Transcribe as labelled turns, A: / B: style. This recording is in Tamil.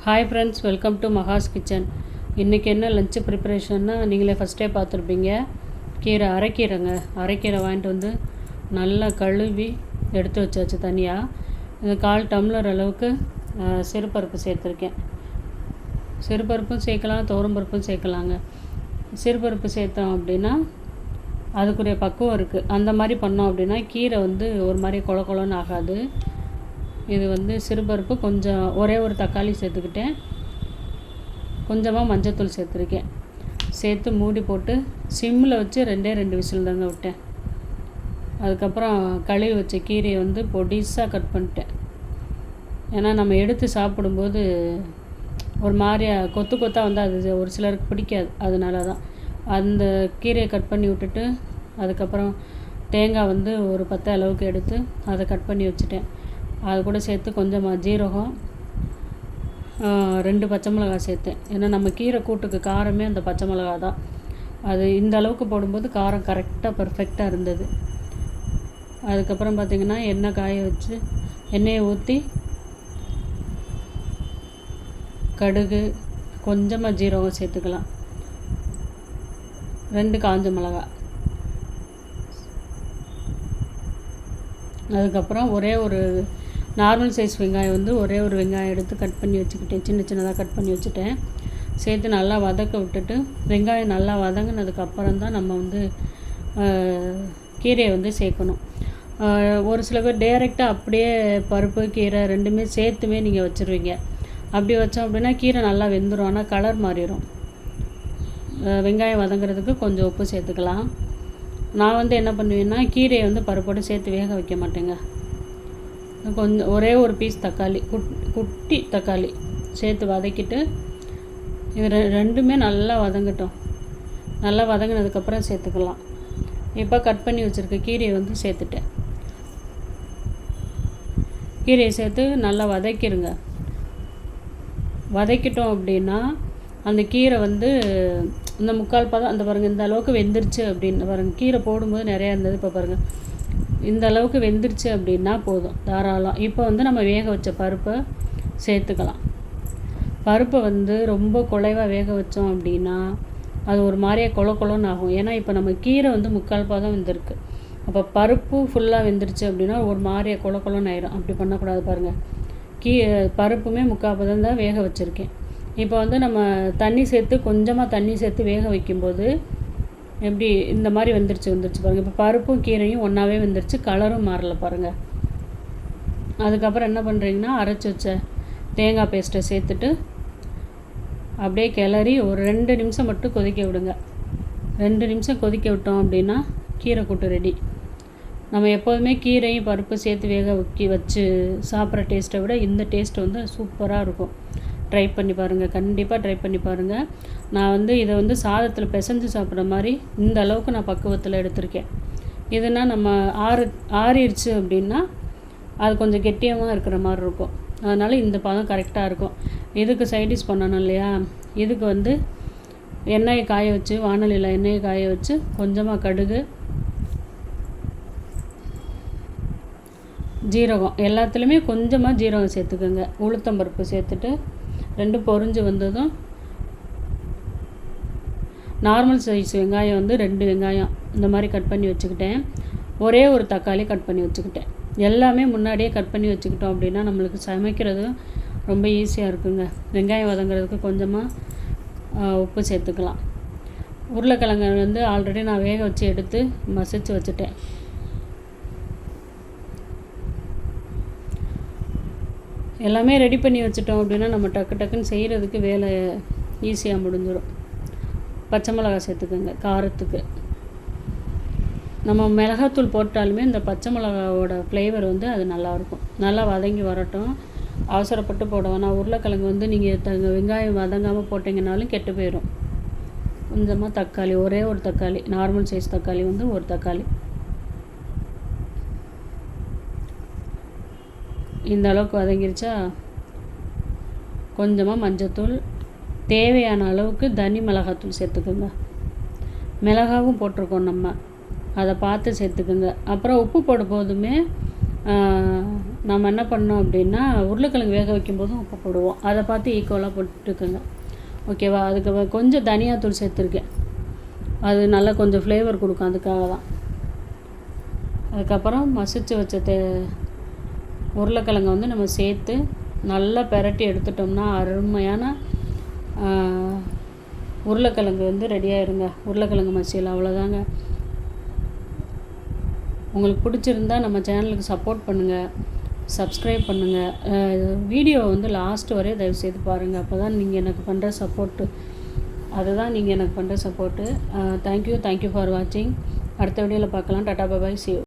A: Hi friends, welcome to Maha's kitchen. இன்றைக்கி என்ன லஞ்சு ப்ரிப்பரேஷன்னா நீங்களே ஃபஸ்ட்டே பார்த்துருப்பீங்க. அரைக்கீரைங்க. அரைக்கீரை வாங்கிட்டு வந்து நல்லா கழுவி எடுத்து வச்சாச்சு தனியாக. இது 1/4 டம்ளர் அளவுக்கு சிறுபருப்பு சேர்த்துருக்கேன். சிறுபருப்பும் சேர்க்கலாம், துவரம்பருப்பும் சேர்க்கலாங்க. சிறுபருப்பு சேர்த்தோம் அப்படின்னா அதுக்குரிய பக்குவம் இருக்குது. அந்த மாதிரி பண்ணோம் அப்படின்னா கீரை வந்து ஒரு மாதிரி கொல கொலன்னு ஆகாது. இது சிறுபருப்பு, கொஞ்சம் ஒரே ஒரு தக்காளி சேர்த்துக்கிட்டேன். கொஞ்சமாக மஞ்சத்தூள் சேர்த்துருக்கேன். சேர்த்து மூடி போட்டு சிம்மில் வச்சு 2 விசில் தாங்க விட்டேன். அதுக்கப்புறம் கழுவி வச்ச கீரையை பொடிசாக கட் பண்ணிட்டேன். ஏன்னா நம்ம எடுத்து சாப்பிடும்போது ஒரு மாதிரியா கொத்து கொத்தாக அது ஒரு சிலருக்கு பிடிக்காது. அதனால தான் அந்த கீரையை கட் பண்ணி விட்டுட்டு அதுக்கப்புறம் தேங்காய் ஒரு 10 அளவுக்கு எடுத்து அதை கட் பண்ணி வச்சுட்டேன். அது கூட சேர்த்து கொஞ்சமாக ஜீரகம், 2 பச்சை மிளகாய் சேர்த்தேன். ஏன்னா நம்ம கீரை கூட்டுக்கு காரமே அந்த பச்சை மிளகா தான். அது இந்த அளவுக்கு போடும்போது காரம் கரெக்டாக பர்ஃபெக்டாக இருந்தது. அதுக்கப்புறம் பார்த்திங்கன்னா எண்ணெய் காய வச்சு எண்ணெயை ஊற்றி கடுகு, கொஞ்சமாக ஜீரகம் சேர்த்துக்கலாம், 2 காஞ்ச மிளகாய். அதுக்கப்புறம் ஒரே ஒரு நார்மல் சைஸ் வெங்காயம் ஒரே ஒரு வெங்காயம் எடுத்து கட் பண்ணி வச்சுக்கிட்டேன். சின்னதாக கட் பண்ணி வச்சுட்டேன். சேர்த்து நல்லா வதக்க விட்டுட்டு வெங்காயம் நல்லா வதங்கினதுக்கப்புறம் தான் நம்ம கீரையை சேர்க்கணும். ஒரு சில பேர் டைரெக்டாக அப்படியே பருப்பு கீரை ரெண்டுமே சேர்த்துமே நீங்கள் வச்சுருவீங்க. அப்படி வச்சோம் அப்படின்னா கீரை நல்லா வெந்துடும், ஆனால் கலர் மாறிடும். வெங்காயம் வதங்கிறதுக்கு கொஞ்சம் உப்பு சேர்த்துக்கலாம். நான் என்ன பண்ணுவேன்னா கீரையை பருப்போடு சேர்த்து வேக வைக்க மாட்டேங்க. கொஞ்சம் ஒரே ஒரு பீஸ் தக்காளி, குட்டி தக்காளி சேர்த்து வதக்கிட்டு இது ரெண்டுமே நல்லா வதங்கட்டும். நல்லா வதங்கினதுக்கப்புறம் சேர்த்துக்கலாம். இப்போ கட் பண்ணி வச்சுருக்க கீரையை சேர்த்துட்டேன். கீரையை சேர்த்து நல்லா வதக்கிடுங்க. வதக்கிட்டோம் அப்படின்னா அந்த கீரை இந்த 3/4 பதம் அந்த பாருங்கள், இந்த அளவுக்கு வெந்துருச்சு அப்படின்னு பாருங்கள். கீரை போடும்போது நிறையா இருந்தது, இப்போ பாருங்கள் இந்த அளவுக்கு வெந்துருச்சு அப்படின்னா போதும், தாராளம். இப்போ நம்ம வேக வச்ச பருப்பை சேர்த்துக்கலாம். பருப்பை ரொம்ப குலைவாக வேக வச்சோம் அப்படின்னா அது ஒரு மாதிரியே கொல கொலன்னு ஆகும். ஏன்னா இப்போ நம்ம கீரை 3/4 பதம் வெந்திருக்கு. அப்போ பருப்பு ஃபுல்லாக வெந்துருச்சு அப்படின்னா ஒரு மாதிரியே கொல கொலன்னு ஆயிடும். அப்படி பண்ணக்கூடாது பாருங்கள். பருப்புமே 3/4 பதம் தான் வேக வச்சுருக்கேன். இப்போ நம்ம தண்ணி சேர்த்து கொஞ்சமாக தண்ணி சேர்த்து வேக வைக்கும்போது எப்படி இந்த மாதிரி வந்துருச்சு பாருங்கள். இப்போ பருப்பும் கீரையும் ஒன்றாவே வெந்துருச்சு, கலரும் மாறலை பாருங்கள். அதுக்கப்புறம் என்ன பண்ணுறீங்கன்னா அரைச்சி வச்ச தேங்காய் பேஸ்ட்டை சேர்த்துட்டு அப்படியே கிளறி ஒரு 2 நிமிஷம் மட்டும் கொதிக்க விடுங்க. 2 நிமிஷம் கொதிக்க விட்டோம் அப்படின்னா கீரை கூட்டு ரெடி. நம்ம எப்போதுமே கீரையும் பருப்பு சேர்த்து வேக வச்சு சாப்பிட்ற டேஸ்ட்டை விட இந்த டேஸ்ட் சூப்பராக இருக்கும். ட்ரை பண்ணி பாருங்கள், கண்டிப்பாக ட்ரை பண்ணி பாருங்கள். நான் இதை சாதத்தில் பிசைஞ்சு சாப்பிட்ற மாதிரி இந்த அளவுக்கு நான் பக்குவத்தில் எடுத்திருக்கேன். இதுனா நம்ம ஆறிடுச்சு அப்படின்னா அது கொஞ்சம் கெட்டியமாக இருக்கிற மாதிரி இருக்கும். அதனால் இந்த பதம் கரெக்டாக இருக்கும். இதுக்கு சைடிஷ் பண்ணணும் இல்லையா, இதுக்கு எண்ணெயை காய வச்சு, வாணலியில் எண்ணெயை காய வச்சு கொஞ்சமாக கடுகு, ஜீரகம், எல்லாத்துலேயுமே கொஞ்சமாக ஜீரகம் சேர்த்துக்கோங்க. உளுத்தம்பருப்பு சேர்த்துட்டு 2 பொரிஞ்சு வந்ததும் நார்மல் சைஸ் வெங்காயம் 2 வெங்காயம் இந்த மாதிரி கட் பண்ணி வச்சுக்கிட்டேன். ஒரே ஒரு தக்காளி கட் பண்ணி வச்சுக்கிட்டேன். எல்லாமே முன்னாடியே கட் பண்ணி வச்சுக்கிட்டோம் அப்படின்னா நம்மளுக்கு சமைக்கிறது ரொம்ப ஈஸியாக இருக்குங்க. வெங்காயம் வதங்கிறதுக்கு கொஞ்சமாக உப்பு சேர்த்துக்கலாம். உருளைக்கிழங்கு ஆல்ரெடி நான் வேக வச்சு எடுத்து மசிச்சு வச்சுட்டேன். எல்லாமே ரெடி பண்ணி வச்சுட்டோம் அப்படின்னா நம்ம டக்குன்னு செய்கிறதுக்கு வேலை ஈஸியாக முடிஞ்சிடும். பச்சை மிளகாய் சேர்த்துக்கோங்க காரத்துக்கு. நம்ம மிளகாத்தூள் போட்டாலுமே இந்த பச்சை மிளகாவோட ஃப்ளேவர் அது நல்லாயிருக்கும். நல்லா வதங்கி வரட்டும், அவசரப்பட்டு போட வேணாம். உருளைக்கிழங்கு நீங்கள் வெங்காயம் வதங்காமல் போட்டிங்கனாலும் கெட்டு போயிடும். கொஞ்சமாக தக்காளி, ஒரே ஒரு தக்காளி, நார்மல் சைஸ் தக்காளி ஒரு தக்காளி, இந்த அளவுக்கு வதங்கிருச்சா கொஞ்சமாக மஞ்சத்தூள், தேவையான அளவுக்கு தனி மிளகாத்தூள் சேர்த்துக்கோங்க. மிளகாவும் போட்டிருக்கோம் நம்ம, அதை பார்த்து சேர்த்துக்குங்க. அப்புறம் உப்பு போடும் போதுமே நம்ம என்ன பண்ணோம் அப்படின்னா உருளைக்கிழங்கு வேக வைக்கும்போதும் உப்பு போடுவோம். அதை பார்த்து ஈக்குவலாக போட்டுக்கோங்க. ஓகேவா? அதுக்கு கொஞ்சம் தனியாத்தூள் சேர்த்துருக்கேன். அது நல்லா கொஞ்சம் ஃப்ளேவர் கொடுக்கும், அதுக்காக தான். அதுக்கப்புறம் மசிச்சு வச்ச உருளைக்கிழங்கை வந்து நம்ம சேர்த்து நல்லா பெரட்டி எடுத்துட்டோம்னா அருமையான உருளைக்கிழங்கு வந்து ரெடியாகிருங்க. உருளைக்கிழங்கு மசியல் அவ்வளோதாங்க. உங்களுக்கு பிடிச்சிருந்தா நம்ம சேனலுக்கு சப்போர்ட் பண்ணுங்கள், சப்ஸ்கிரைப் பண்ணுங்கள். வீடியோ வந்து லாஸ்ட் வரையும் தயவுசெய்து பாருங்கள். அப்போ தான் நீங்கள் எனக்கு பண்ணுற சப்போர்ட்டு, அதுதான் நீங்கள் எனக்கு பண்ணுற சப்போர்ட்டு. தேங்க்யூ ஃபார் வாட்சிங். அடுத்த வீடியோவில் பார்க்கலாம். டாடா பாய், see you.